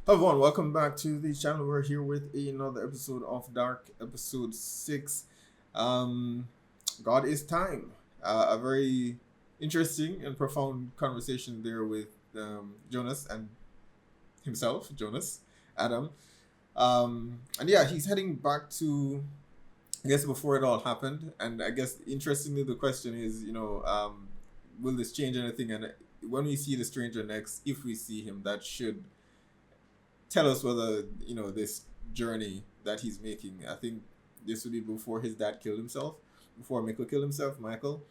Hello everyone, welcome back to the channel. We're here with another episode of Dark, episode 6. Um, God is time. A very interesting and profound conversation there with Jonas and himself, Jonas, Adam. And yeah, he's heading back to, I guess, before it all happened. And I guess, interestingly, the question is, will this change anything? And when we see the stranger next, if we see him, that should tell us whether this journey that he's making. I think this would be before his dad killed himself, before Michael killed himself. Michael,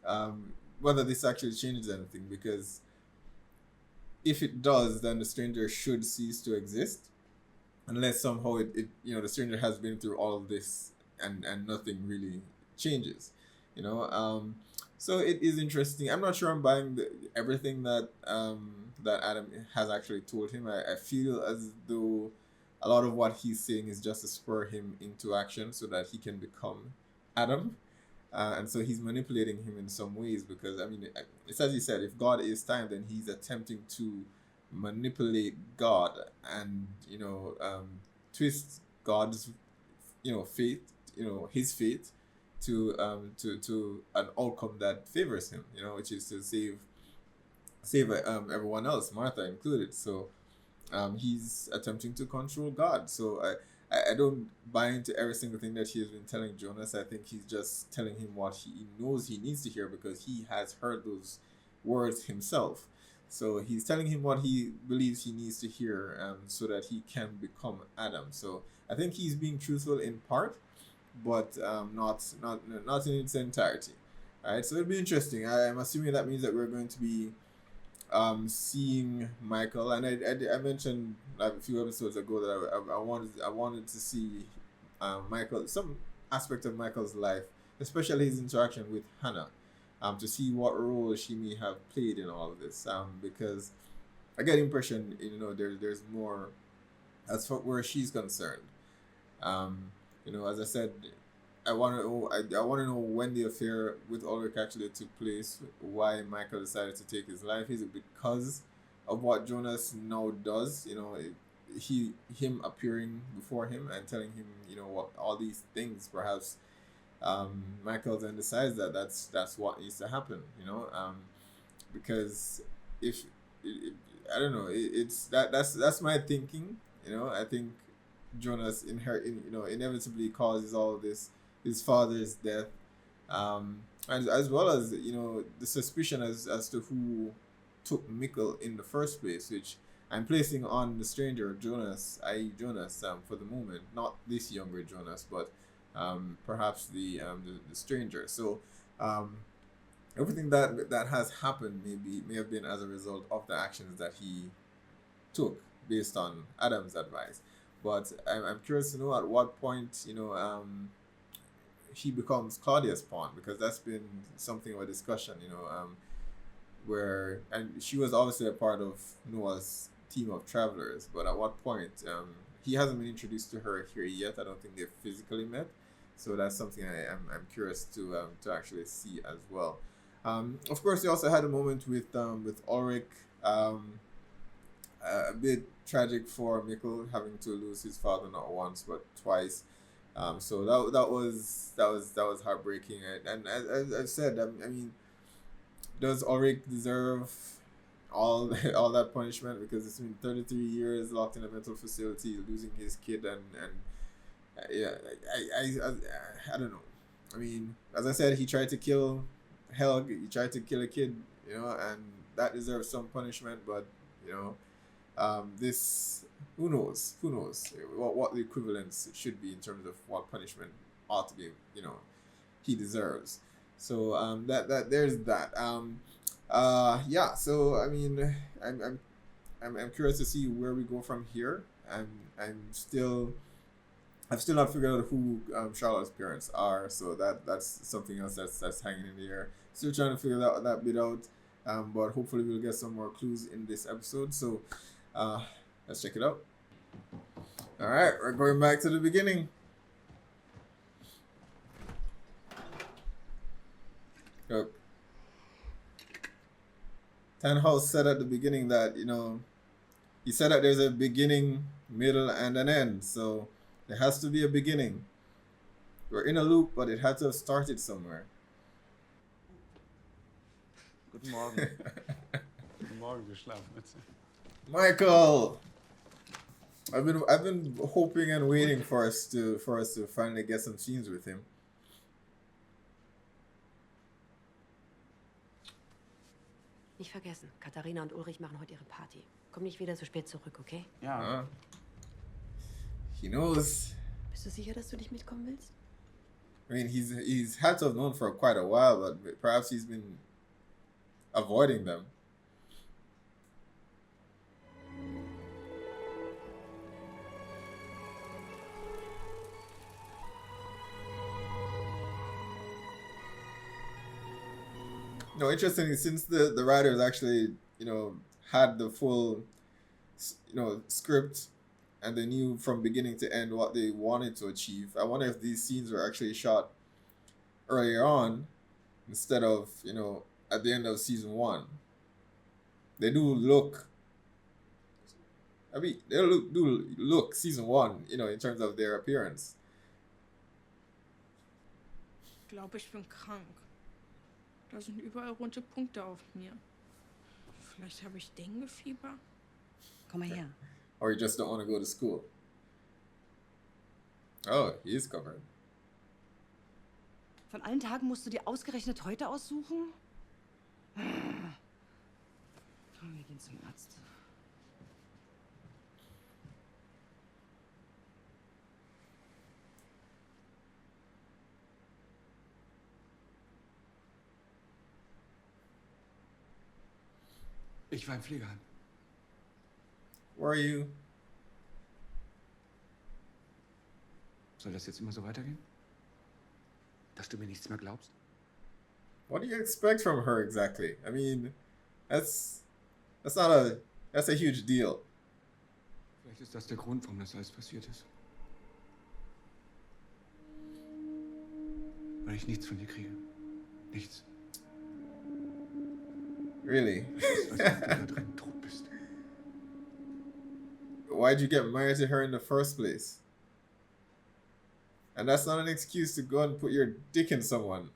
um, whether this actually changes anything, because if it does, then the stranger should cease to exist, unless somehow the stranger has been through all of this and nothing really changes. You know, so it is interesting. I'm not sure I'm buying everything that Adam has actually told him. I feel as though a lot of what he's saying is just to spur him into action so that he can become Adam. And so he's manipulating him in some ways, because I mean, it's as he said, if God is time, then he's attempting to manipulate God and twist God's fate, his fate to an outcome that favors him, which is to save everyone else, Martha included. So he's attempting to control God. So I don't buy into every single thing that he has been telling Jonas. I think he's just telling him what he knows he needs to hear, because he has heard those words himself. So he's telling him what he believes he needs to hear, so that he can become Adam. So I think he's being truthful in part, but not in its entirety. All right, so it'll be interesting. I'm assuming that means that we're going to be seeing Michael, and I mentioned like a few episodes ago that I wanted to see Michael, some aspect of Michael's life, especially his interaction with Hannah, to see what role she may have played in all of this, because I get the impression there's more as far where she's concerned. As I said, I want to know when the affair with Ulrich actually took place. Why Michael decided to take his life? Is it because of what Jonas now does? Him appearing before him and telling him, what all these things. Perhaps Michael then decides that that's what needs to happen. Because if I don't know, it's that's my thinking. I think Jonas inevitably causes all of this, his father's death, and as well as the suspicion as to who took Mikkel in the first place, which I'm placing on the stranger Jonas, i.e. Jonas, for the moment, not this younger Jonas, but perhaps the stranger. So um, everything that has happened may have been as a result of the actions that he took based on Adam's advice. But I'm curious to know at what point he becomes Claudia's pawn, because that's been something of a discussion. Where and she was obviously a part of Noah's team of travelers, but at what point he hasn't been introduced to her here yet. I don't think they've physically met, so that's something I'm curious to actually see as well. Of course, they also had a moment with Ulrich. A bit tragic for Mikkel, having to lose his father not once but twice. So that was heartbreaking. And as I said, I mean, does Ulrich deserve all that punishment? Because it's been 33 years locked in a mental facility, losing his kid, and yeah, I don't know. I mean, as I said, he tried to kill Helg. He tried to kill a kid, and that deserves some punishment. But you know, this who knows what the equivalence should be in terms of what punishment ought to be he deserves. So that there's that. Yeah, so I mean, I'm curious to see where we go from here. I'm still I've still not figured out who Charlotte's parents are, so that's something else that's hanging in the air. Still trying to figure that bit out, but hopefully we'll get some more clues in this episode. So uh, let's check it out. All right, we're going back to the beginning. Uh, Tannhaus said at the beginning that He said that there's a beginning, middle, and an end. So there has to be a beginning. We're in a loop, but it had to have started somewhere. Guten Morgen. Guten Morgen, du Schlafmütze. Michael, I've been hoping and waiting for us to finally get some scenes with him. Nicht vergessen, Katharina und Ulrich machen heute ihre Party. Komm nicht wieder so spät zurück, okay? Ja. He knows. Bist du sicher, dass du nicht mitkommen willst? I mean, he's had to have known for quite a while, but perhaps he's been avoiding them. No, interestingly, since the writers actually, had the full, script, and they knew from beginning to end what they wanted to achieve, I wonder if these scenes were actually shot earlier on instead of, at the end of season 1. They do look. I mean, they do look season 1, in terms of their appearance. Ich glaube, ich bin krank. Da sind überall rote Punkte auf mir. Vielleicht habe ich Denguefieber. Komm mal her. Or you just don't want to go to school. Oh, he is covered. Von allen Tagen musst du dir ausgerechnet heute aussuchen? Komm, wir gehen zum Arzt. Ich war im Pflegeheim. Where are you? Soll das jetzt immer so weitergehen? Dass du mir nichts mehr glaubst? What do you expect from her exactly? I mean, that's a huge deal. Vielleicht ist das der Grund, warum das alles passiert ist. Weil ich nichts von dir kriege. Nichts. Really? Es ist, als ob du da drin tot bist. Why'd you get married to her in the first place? And that's not an excuse to go and put your dick in someone.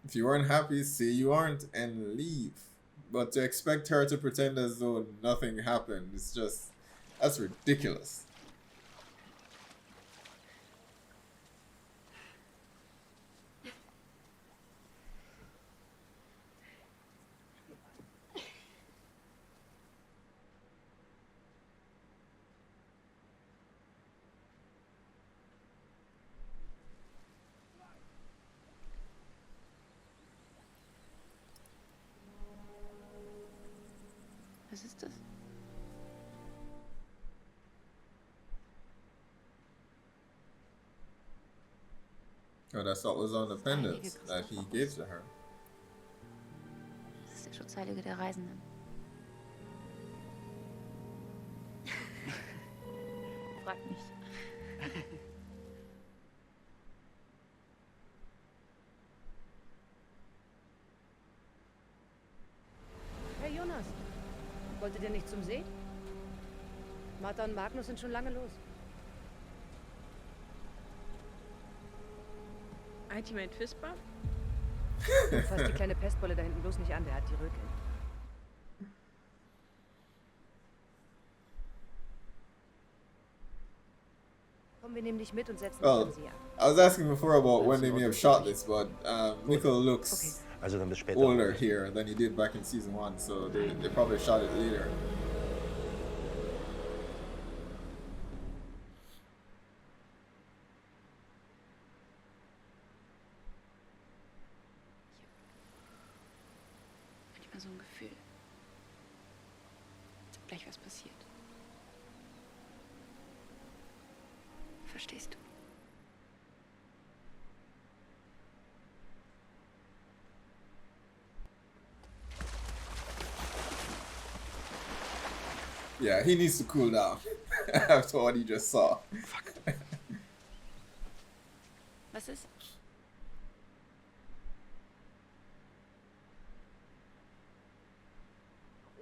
If you weren't happy, say you aren't and leave. But to expect her to pretend as though nothing happened, that's ridiculous. Was ist das? Oh, that's what was on the pendants that he gave to her. Das ist der Schutzheilige der Reisenden. Frag mich. Hey Jonas, wolltet ihr nicht zum See? Martha und Magnus sind schon lange los. Ultimate Fisper? Fass die kleine Pestbolle da hinten bloß nicht an, der hat die Röteln. Komm, wir nehmen dich mit und setzen dich Well, an sie ab. I was asking before about when they may have shot this, but Mikkel looks Also dann bis später. older here than he did back in season 1, so they probably shot it later. Manchmal so ein Gefühl, als ob gleich was passiert. Verstehst du? Yeah, he needs to cool down after what he just saw. Was ist?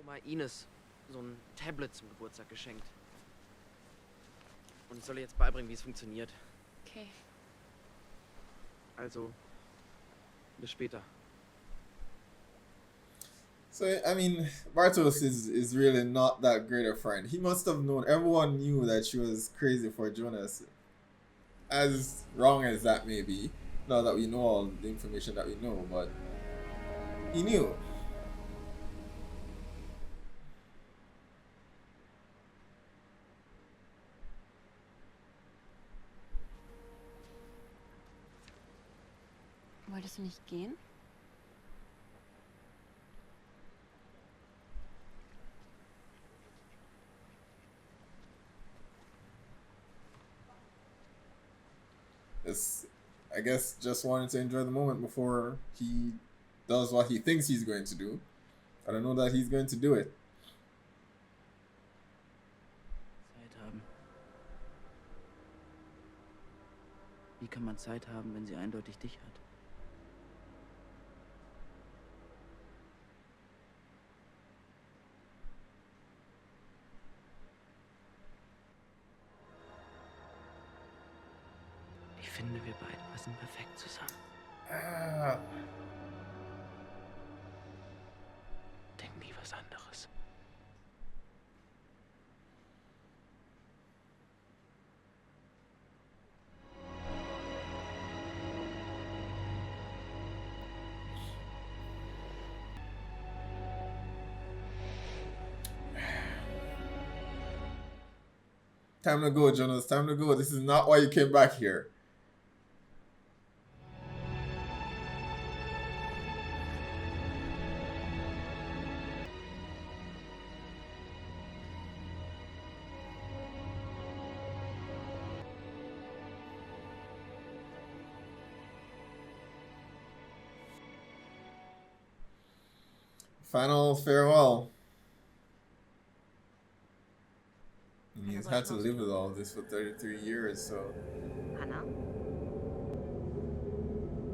Oma Ines so ein Tablet zum Geburtstag geschenkt. Und ich soll ihr jetzt beibringen, wie es funktioniert. Okay. Also, bis später. So I mean, Bartos is really not that great a friend. He must have known. Everyone knew that she was crazy for Jonas. As wrong as that may be, now that we know all the information that we know, but he knew. Wolltest du nicht gehen? It's, I guess, just wanted to enjoy the moment before he does what he thinks he's going to do. I don't know that he's going to do it. Zeit haben. Wie kann man Zeit haben, wenn sie eindeutig dich hat? Ich finde, wir beide passen perfekt zusammen. Ah. Denk nie was anderes. Time to go, Jonas. Time to go. This is not why you came back here. Final farewell. And he's had to live with all this for 33 years, so. Anna?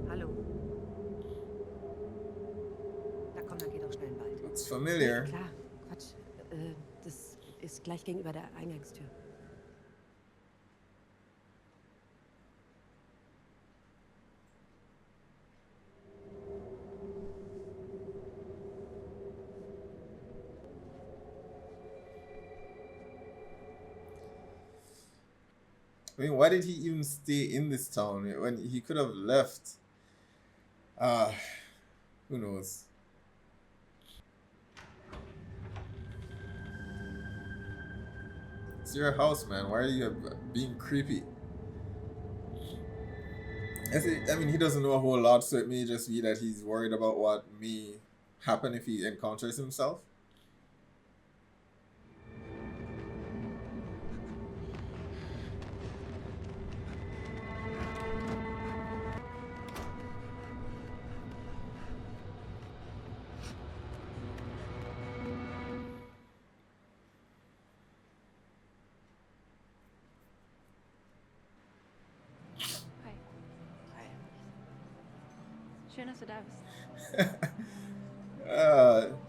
Hallo? Na komm, dann geh doch schnell in den Wald. Looks familiar. Nee, klar, Quatsch. Das ist gleich gegenüber der Eingangstür. I mean, why did he even stay in this town when he could have left? Who knows? It's your house, man. Why are you being creepy? I mean, he doesn't know a whole lot, so it may just be that he's worried about what may happen if he encounters himself. Schön, dass du da bist.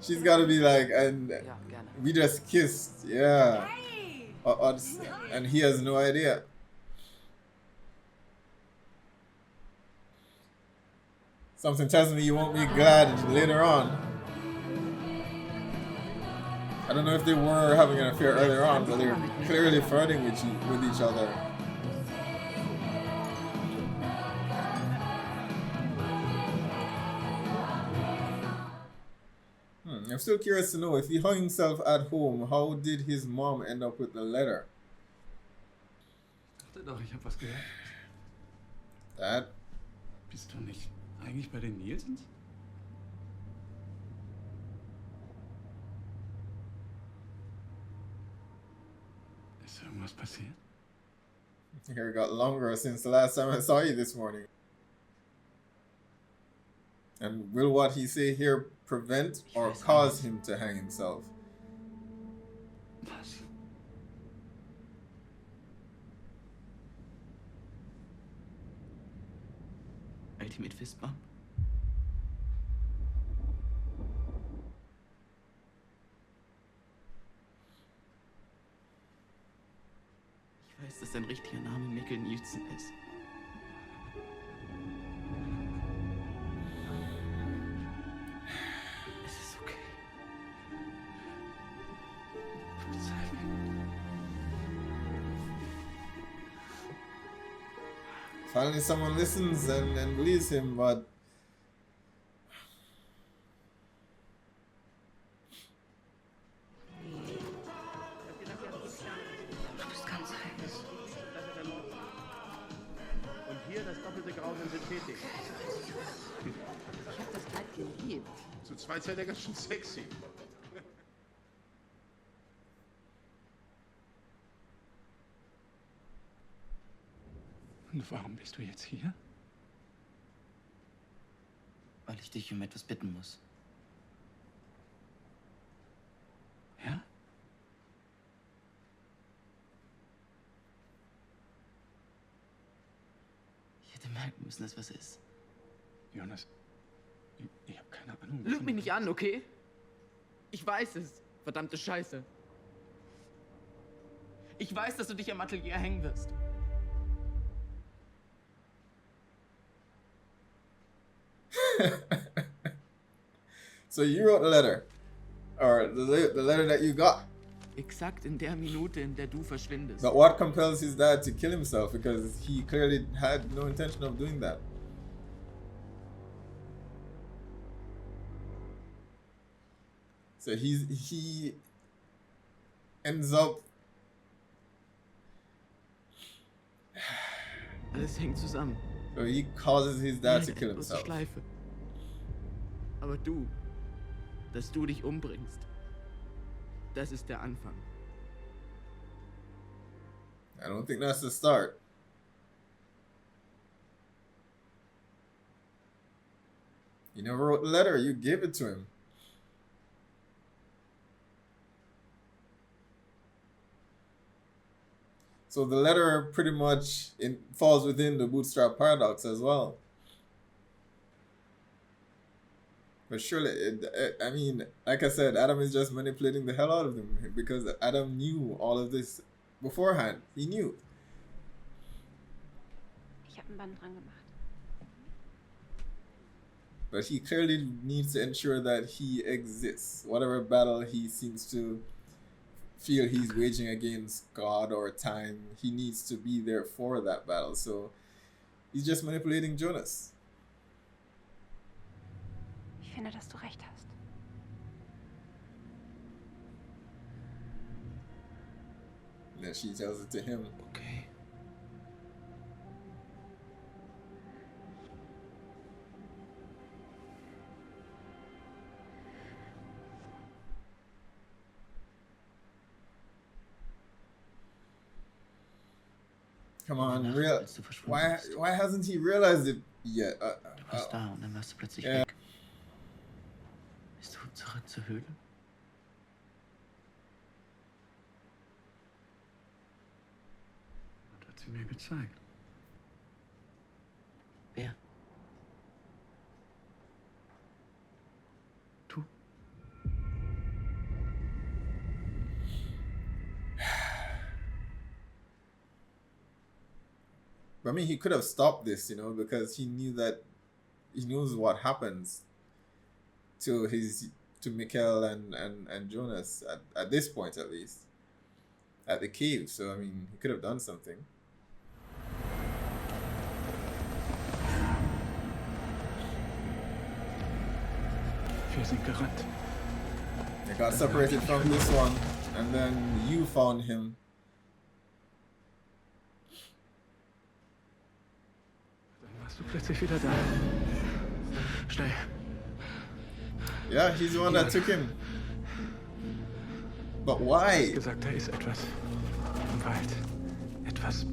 She's got to be like, and Ja, gerne. we just kissed, yeah. Hey! And he has no idea. Something tells me you won't be glad later on. I don't know if they were having an affair earlier on, but they're clearly flirting with each other. I'm still curious to know, if he hung himself at home, how did his mom end up with the letter? Ich dachte doch, ich habe was gehört. Dad? Bist du nicht eigentlich bei den Nielsens? Ist irgendwas passiert? Your hair got longer since the last time I saw you this morning. And will what he say here prevent or cause him to hang himself? Was? Ultimate Fistbump? weiß, dass dein richtiger Name Mikkel Nielsen ist. Es ist okay. Verzeih mir. Finally, someone listens and believes him, but Du bist ganz heiß. Und hier das doppelte Grauen Synthetik. Ich hab das Kleid geliebt. Zu zweit seid ihr ganz schön sexy. Und warum bist du jetzt hier? Weil ich dich um etwas bitten muss. Ja? Ich hätte merken müssen, dass was ist. Jonas, ich habe keine Ahnung. Lüg mich nicht an, okay? Ich weiß es. Verdammte Scheiße. Ich weiß, dass du dich am Atelier hängen wirst. So you wrote the letter, or the letter that you got. Exakt in der Minute, in der du verschwindest. But what compels his dad to kill himself? Because he clearly had no intention of doing that. So he ends up. Alles hängt zusammen. So he causes his dad to Eine kill endlose himself. Schleife. Aber du, dass du dich umbringst, das ist der Anfang. I don't think that's the start. You never wrote the letter. You gave it to him. So the letter pretty much falls within the bootstrap paradox as well. But surely, I mean, like I said, Adam is just manipulating the hell out of him because Adam knew all of this beforehand. He knew. Ich habe ein Band dran gemacht. But he clearly needs to ensure that he exists. Whatever battle he seems to feel he's waging against God or time, he needs to be there for that battle. So he's just manipulating Jonas. Ich finde, dass du recht hast. And then she tells it to him. Okay. Come on, Nacht, real. als du verschwunden bist. Why hasn't he realized it yet? Du warst da und dann warst du plötzlich Ja. weg. Bist du zurück zur Höhle? Das hat sie mir gezeigt. Wer? Du? I mean, he could have stopped this, because he knows what happens to Mikhail and Jonas at this point, at least, at the cave. So I mean, he could have done something. Wir sind gerannt. They got separated from this one, and then you found him. Dann warst du plötzlich wieder da. Schnell. Yeah, he's the one that took him. But Du why? hast gesagt, da ist etwas im Wald. Etwas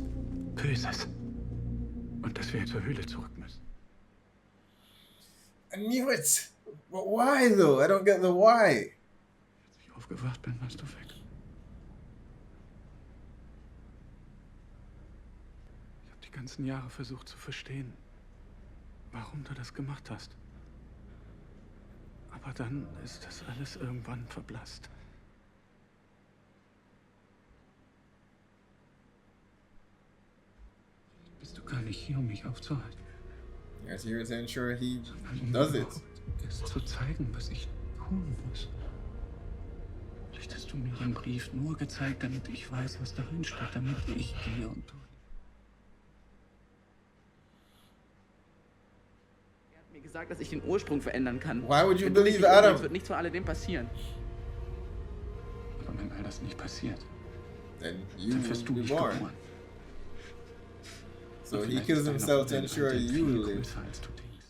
Böses. Und dass wir zur Höhle zurück müssen. I knew it. But why though? I don't get the why. Als ich aufgewacht bin, warst du weg. Ich habe die ganzen Jahre versucht zu verstehen, warum du das gemacht hast. Aber dann ist das alles irgendwann verblasst. gar nicht hier, um mich aufzuhalten. Yes, here to ensure he Um does it. es zu zeigen, was ich tun muss. Vielleicht hast du mir den Brief nur gezeigt, damit ich weiß, was darin steht, damit ich gehe und du. Er hat mir gesagt, dass ich den Ursprung verändern kann. Why would you Wenn du mich believe nicht umbringst, Adam? wird nichts von alledem passieren. Aber wenn all das nicht passiert, Then dann you wirst will du be nicht born. geboren. So Und he vielleicht kills ist deine himself to Unendlichkeit ensure you viel live. größer, als du denkst.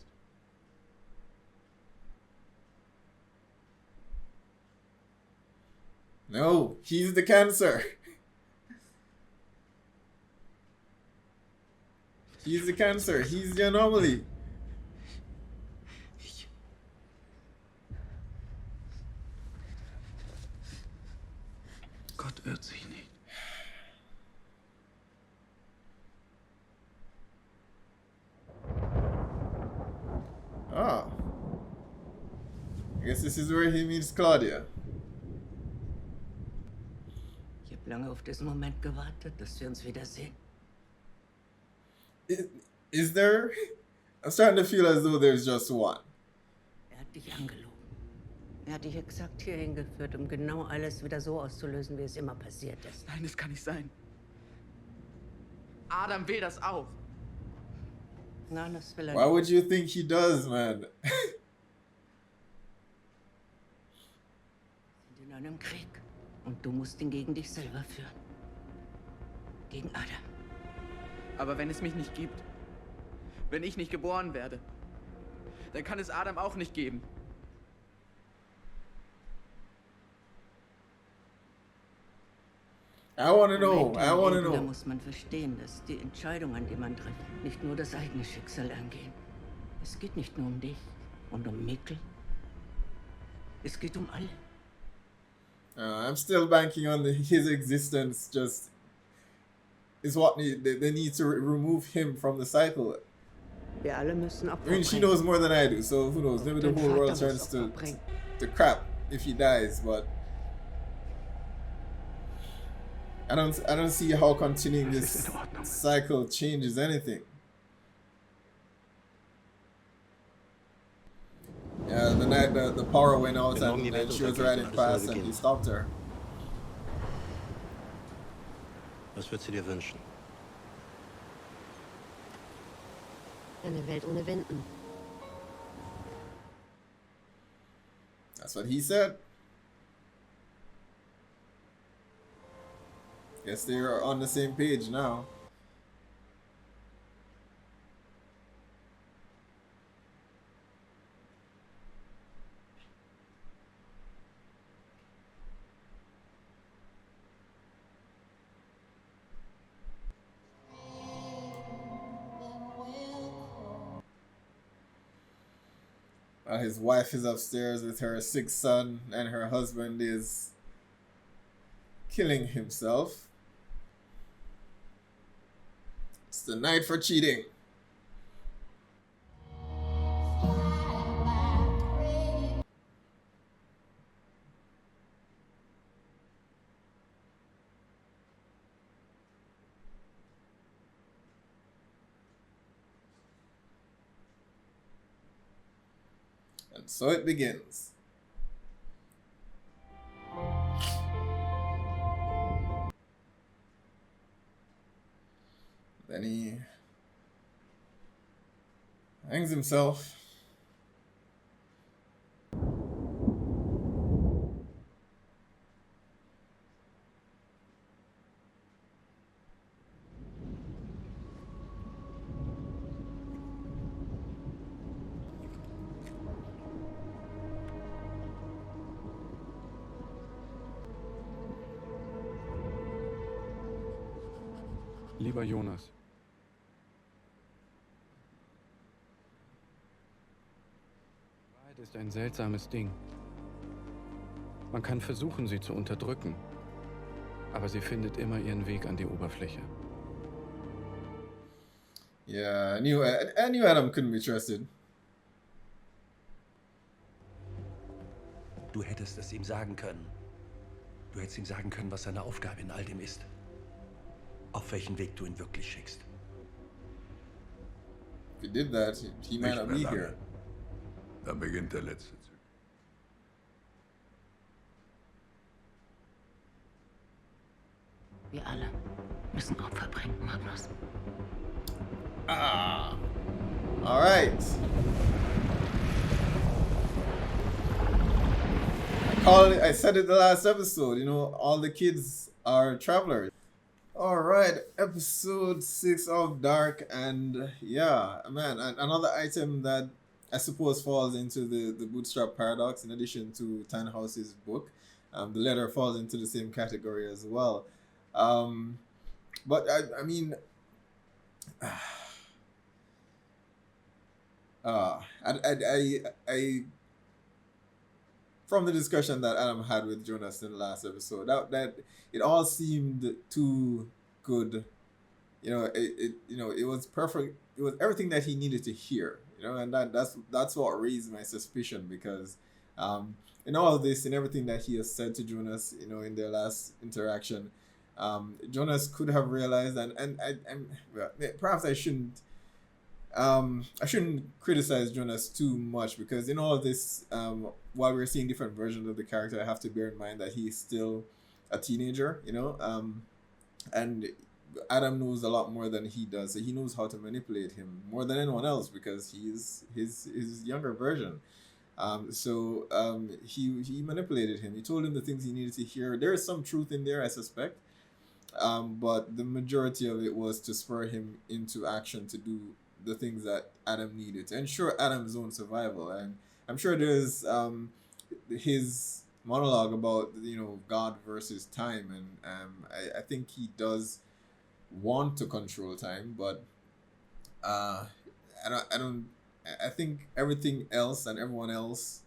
No, he's the cancer. He's the cancer. He's the anomaly. Gott irrt sich nicht. Ah. I guess this is where he meets Claudia. Ich habe lange auf diesen Moment gewartet, dass wir uns wiedersehen. Is there? I'm starting to feel as though there's just one. Er hat dich angelogen. Er hat dich exakt hierhin geführt, um genau alles wieder so auszulösen, wie es immer passiert ist. Nein, das kann nicht sein. Adam will das auch. Nein, das will er Why nicht. would you think he does, man? Wir sind in einem Krieg. Und du musst ihn gegen dich selber führen. Gegen Adam. Aber wenn es mich nicht gibt, wenn ich nicht geboren werde, dann kann es Adam auch nicht geben. I want to know. Im I want to Leben, Da know. muss man verstehen, dass die Entscheidungen, die man trifft, nicht nur das eigene Schicksal angehen. Es geht nicht nur um dich und um Mikkel. Es geht um alle. I'm still banking on his existence. Just is what they need to remove him from the cycle. Wir alle müssen Opfer I mean, she bringen. knows more than I do, so who knows? Maybe the Dein whole Vater world muss turns Opfer to bringen. crap if he dies. But I don't see how continuing Das ist this in Ordnung. cycle changes anything. Yeah, the night the power went out Wenn morgen die and Welt she was untergeht riding und alles past neu and he beginnt. stopped her. Was würdest du dir wünschen? Eine Welt ohne Winden. That's what he said. Guess they're on the same page now. His wife is upstairs with her sick son, and her husband is killing himself. It's the night for cheating. And so it begins. Then he hangs himself. Lieber Jonas, Wahrheit ist ein seltsames Ding. Man kann versuchen, sie zu unterdrücken, aber sie findet immer ihren Weg an die Oberfläche. Yeah, I knew Adam couldn't be trusted. Du hättest es ihm sagen können. Du hättest ihm sagen können, was seine Aufgabe in all dem ist. Auf welchen Weg du ihn wirklich schickst. If he did that, he might Nicht not mehr be lange. here. Dann beginnt der letzte Zug. Wir alle müssen Opfer bringen, Magnus. Ah. All right. I said it the last episode, you know, all the kids are travelers. All right, episode 6 of Dark, and yeah, man, another item that I suppose falls into the bootstrap paradox in addition to Tannhause's book. The letter falls into the same category as well. But I mean, I from the discussion that Adam had with Jonas in the last episode, that it all seemed too good. You know, it was perfect. It was everything that he needed to hear. You know, and that's what raised my suspicion because, in all of this and everything that he has said to Jonas, you know, in their last interaction, Jonas could have realized, and well, perhaps I shouldn't criticize Jonas too much because in all of this, while we're seeing different versions of the character, I have to bear in mind that he's still a teenager, you know, and Adam knows a lot more than he does. So he knows how to manipulate him more than anyone else because he's his younger version. He manipulated him. He told him the things he needed to hear. There is some truth in there, I suspect. But the majority of it was to spur him into action to do the things that Adam needed to ensure Adam's own survival. And I'm sure there's his monologue about, you know, God versus time, and I think he does want to control time, but I think everything else and everyone else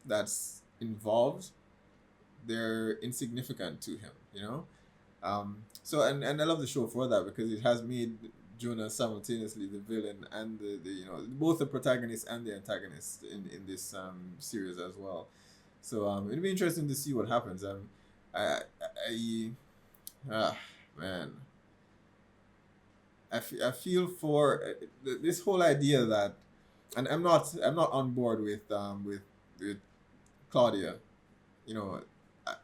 that's involved, they're insignificant to him, you know. So and I love the show for that because it has made Jonah simultaneously the villain and the you know, both the protagonist and the antagonist in this series as well. So it'll be interesting to see what happens. Man, I feel for this whole idea that, and I'm not on board with Claudia, you know,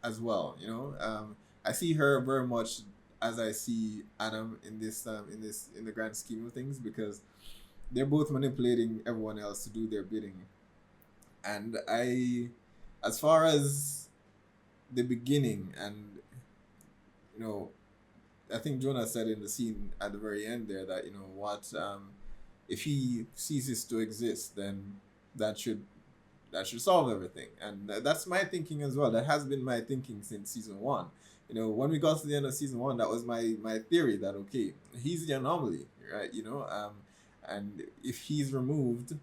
as well. You know, I see her very much as I see Adam in the grand scheme of things, because they're both manipulating everyone else to do their bidding. And as far as the beginning, and you know, I think Jonah said in the scene at the very end there that, you know what, if he ceases to exist, then that should solve everything. And that's my thinking as well. That has been my thinking since season 1. You know, when we got to the end of season 1, that was my theory that, okay, he's the anomaly, right? You know, and if he's removed,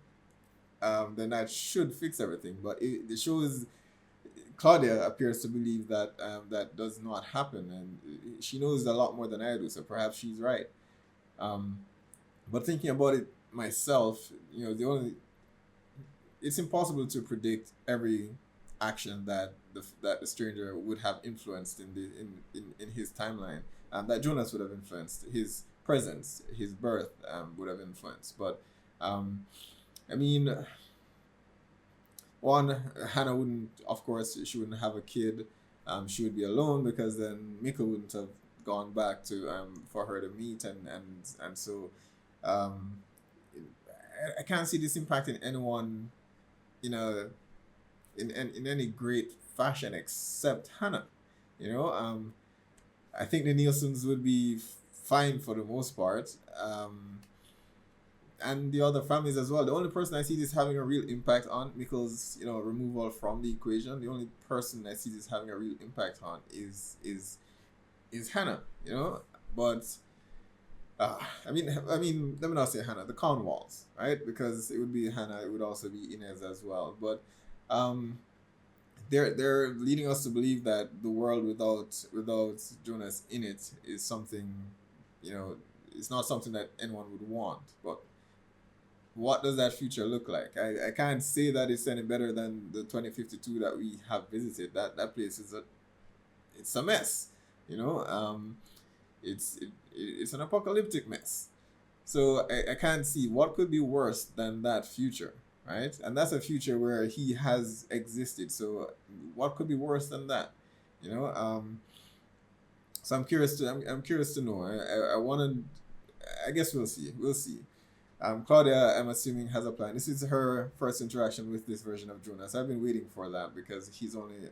then that should fix everything. But the show is, Claudia appears to believe that that does not happen, and she knows a lot more than I do, so perhaps she's right. But thinking about it myself, you know, it's impossible to predict every action that the stranger would have influenced in his timeline, that Jonas would have influenced. His presence, his birth would have influenced. But I mean, one, Hannah wouldn't, of course, she wouldn't have a kid. She would be alone, because then Mikkel wouldn't have gone back to for her to meet, and so I can't see this impacting anyone in any great fashion except Hannah. You know, I think the Nielsen's would be fine for the most part. And the other families as well. The only person I see this having a real impact on, Mikkel's, you know, removal from the equation, the only person I see this having a real impact on is Hannah, you know. But I mean, let me not say Hannah, the Cornwalls, right? Because it would be Hannah, it would also be Inez as well. But they're leading us to believe that the world without Jonas in it is something, you know, it's not something that anyone would want. But what does that future look like? I can't say that it's any better than the 2052 that we have visited. That place it's a mess, you know. It's an apocalyptic mess. So I can't see what could be worse than that future, right? And that's a future where he has existed. So what could be worse than that? You know, so I'm curious to know. I want to. I guess we'll see. We'll see. Claudia, I'm assuming, has a plan. This is her first interaction with this version of Jonas. I've been waiting for that because he's only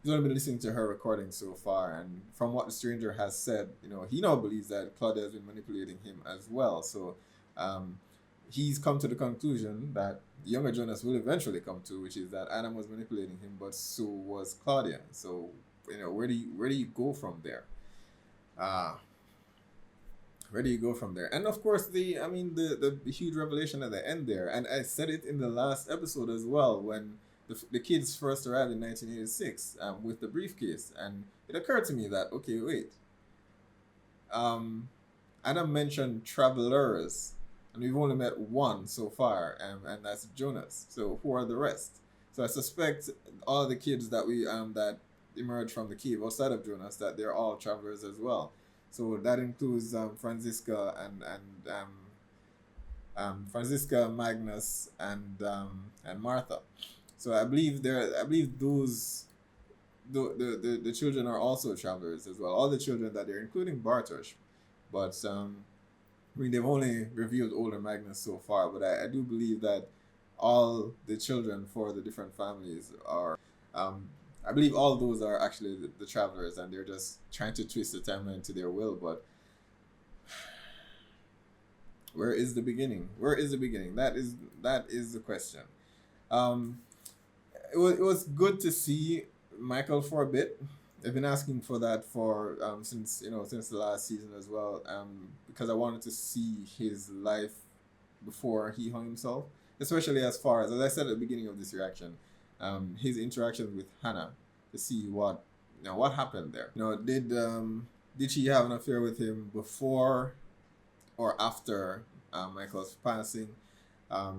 been listening to her recording so far, and from what the stranger has said, you know, he now believes that Claudia has been manipulating him as well. So, he's come to the conclusion that the younger Jonas will eventually come to, which is that Adam was manipulating him, but so was Claudia. So, you know, where do you go from there? Where do you go from there? And of course, the huge revelation at the end there, and I said it in the last episode as well when the kids first arrived in 1986 with the briefcase, and it occurred to me that, okay, wait, Anna mentioned travelers, and we've only met one so far, and that's Jonas. So who are the rest? So I suspect all the kids that we that emerged from the cave outside of Jonas, that they're all travelers as well. So that includes Franziska Franziska, Magnus, and Martha. So I believe those the children are also travelers as well. All the children that they're including Bartosz, but they've only revealed older Magnus so far. But I do believe that all the children for the different families are. I believe all of those are actually the travelers, and they're just trying to twist the timeline to their will. But where is the beginning? Where is the beginning? That is the question. It was good to see Michael for a bit. I've been asking for that for since the last season as well. Because I wanted to see his life before he hung himself, especially as far as I said at the beginning of this reaction. His interactions with Hannah, to see what happened there. Did she have an affair with him before or after Michael's passing?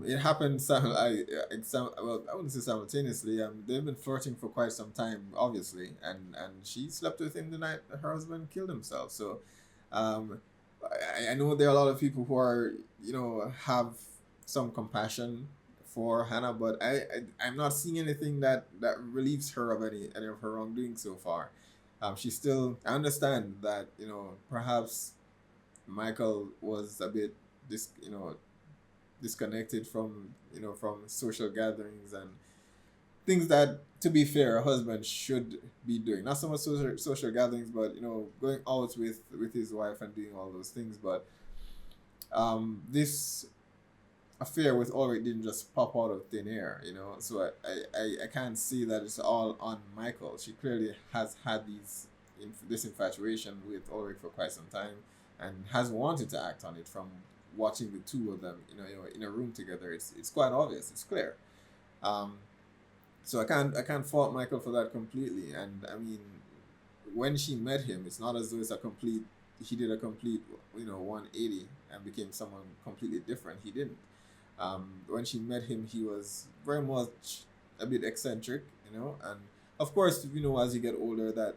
It happened. I wouldn't say simultaneously. They've been flirting for quite some time, obviously, and she slept with him the night her husband killed himself. So, I know there are a lot of people who are have some compassion for Hannah, but I'm not seeing anything that relieves her of any of her wrongdoing so far. She's still. I understand that perhaps Michael was a bit disconnected from social gatherings and things that, to be fair, a husband should be doing. Not so much social gatherings, but going out with his wife and doing all those things. But this affair with Ulrich didn't just pop out of thin air, so I can't see that it's all on Michael. She clearly has had this infatuation with Ulrich for quite some time and has wanted to act on it. From watching the two of them in a room together, it's quite obvious, it's clear. So I can't fault Michael for that completely. And I mean, when she met him, it's not as though he did a complete 180 and became someone completely different. He didn't. When she met him, he was very much a bit eccentric, and of course, as you get older, that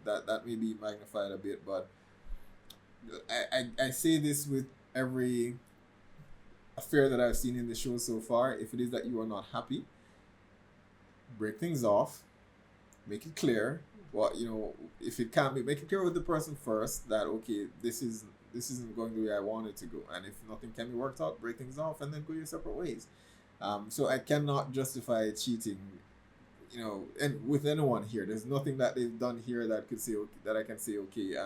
that may be magnified a bit. But I say this with every affair that I've seen in the show so far. If it is that you are not happy, break things off, make it clear. If it can't be, make it clear with the person first that, okay, this isn't going the way I want it to go, and if nothing can be worked out, break things off and then go your separate ways. So I cannot justify cheating, and with anyone here. There's nothing that they've done here that I can say, okay,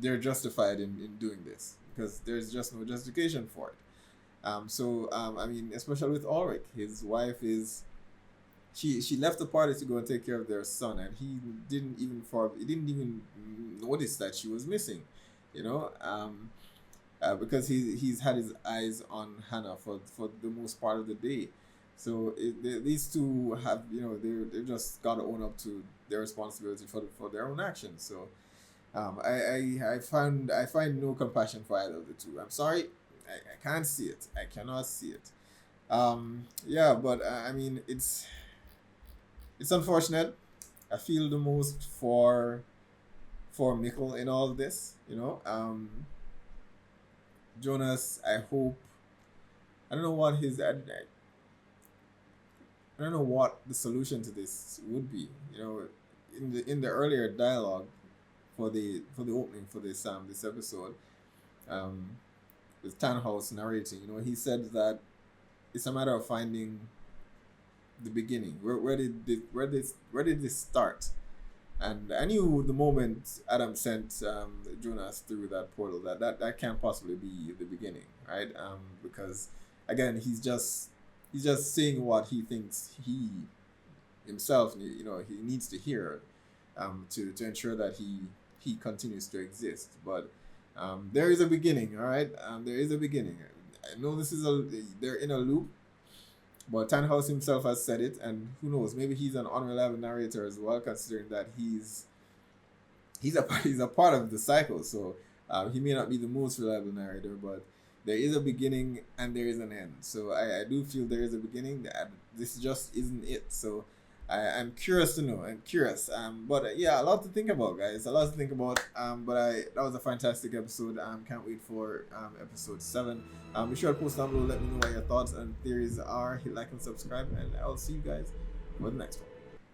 they're justified in doing this, because there's just no justification for it. I mean, especially with Ulrich, his wife is. She left the party to go and take care of their son, and he didn't even notice that she was missing, because he's had his eyes on Hannah for the most part of the day. So these two have they've just got to own up to their responsibility for their own actions. So I find no compassion for either of the two. I'm sorry, I can't see it. I cannot see it. But I mean, it's unfortunate. I feel the most for Mikkel in all of this, Jonas, I hope. I don't know what I don't know what the solution to this would be. You know, in the earlier dialogue for the opening for this episode, with Tannhaus narrating, you know, he said that it's a matter of finding the beginning. Where did this start? And I knew the moment Adam sent Jonas through that portal that can't possibly be the beginning, right? Because again, he's just saying what he thinks he himself, you know, he needs to hear, to ensure that he continues to exist. But there is a beginning, all right. There is a beginning. I know they're in a loop, but Tannhaus himself has said it, and who knows? Maybe he's an unreliable narrator as well, considering that he's a part of the cycle. So he may not be the most reliable narrator, but there is a beginning and there is an end. So I do feel there is a beginning. This just isn't it. So I'm curious to know. I'm curious. But yeah, a lot to think about, guys. A lot to think about. But that was a fantastic episode. Can't wait for episode 7. Be sure to post down below. Let me know what your thoughts and theories are. Hit like and subscribe, and I'll see you guys for the next one.